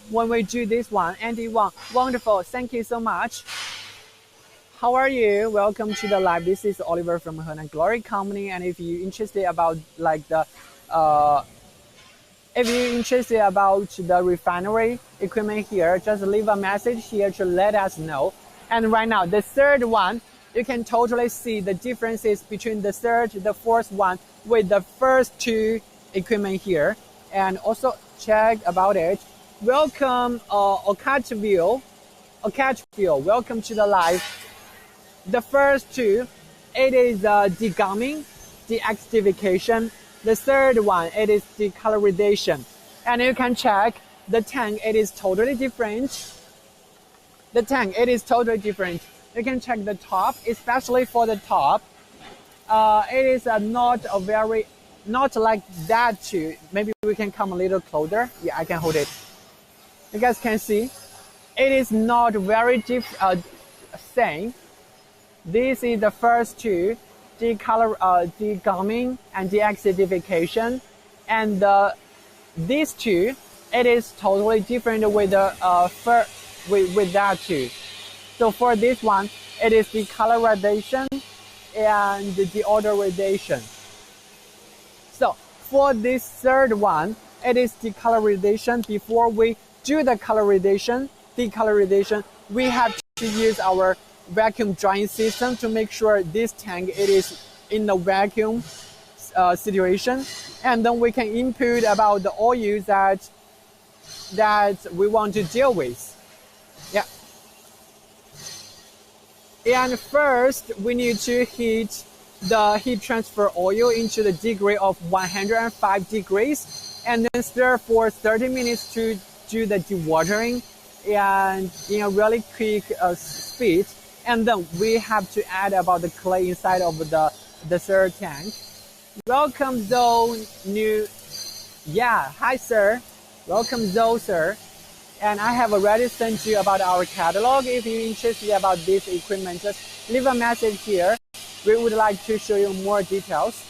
when we do this one. Andy Wang, wonderful. Thank you so much. How are you? Welcome to the live. This is Oliver from Henan Glory Company. And if you're interested about the refinery equipment here, just leave a message here to let us know. And right now, the third one, you can totally see the differences between the third, the fourth one with the first two equipment here. And also check about it. Welcome, Okachville. Welcome to the live. The first two, it is degumming, deacidification. The third one, it is decolorization. And you can check the tank, it is totally different. The tank, it is totally different. You can check the top, especially for the top. It is not like that too. Maybe we can come a little closer. Yeah, I can hold it. You guys can see, it is not very same. This is the first two, degumming and deacidification, and these two, it is totally different with the with that too. So for this one, it is decolorization and deodorization. So for this third one, it is decolorization. Before we do the decolorization, we have to use our vacuum drying system to make sure this tank it is in the vacuum situation, and then we can input about the oils that we want to deal with. Yeah. And first we need to heat the heat transfer oil into the degree of 105 degrees, and then stir for 30 minutes to do the dewatering and in a really quick speed. And then we have to add about the clay inside of the third tank. Welcome, Zoe. Hi, sir. Welcome, Zoe, sir. And I have already sent you about our catalog. If you're interested about this equipment, just leave a message here. We would like to show you more details.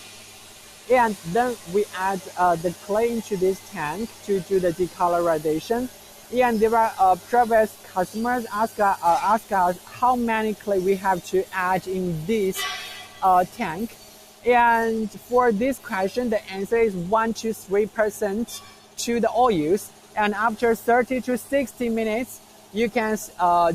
And then we add the clay into this tank to do the decolorization. And there are previous customers ask us how many clay we have to add in this tank. And for this question, the answer is 1 to 3% to the oils. And after 30 to 60 minutes, you can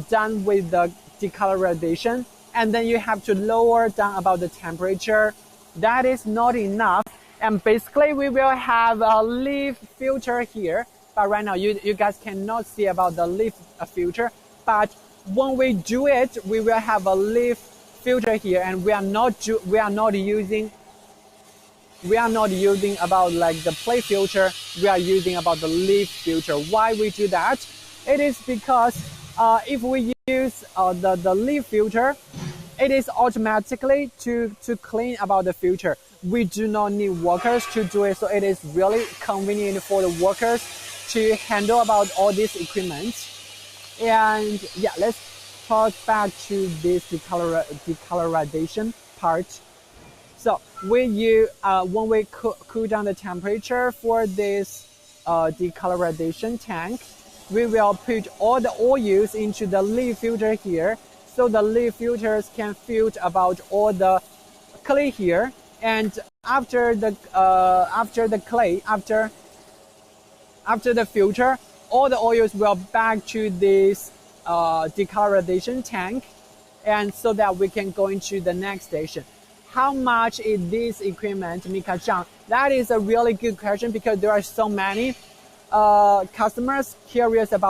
done with the decolorization. And then you have to lower down about the temperature. That is not enough. And basically, we will have a leaf filter here. But right now, you guys cannot see about the leaf filter. But when we do it, we will have a leaf filter here, and we are not using about like the plate filter. We are using about the leaf filter. Why we do that? It is because if we use the leaf filter, it is automatically to clean about the filter. We do not need workers to do it, so it is really convenient for the workers to handle about all this equipment. And yeah, let's talk back to this decolorization part. So when we cool down the temperature for this decolorization tank, we will put all the oils into the leaf filter here, so the leaf filters can filter about all the clay here. And after the filter, all the oils will back to this decolorization tank, and so that we can go into the next station. How much is this equipment, Mika Zhang? That is a really good question, because there are so many customers curious about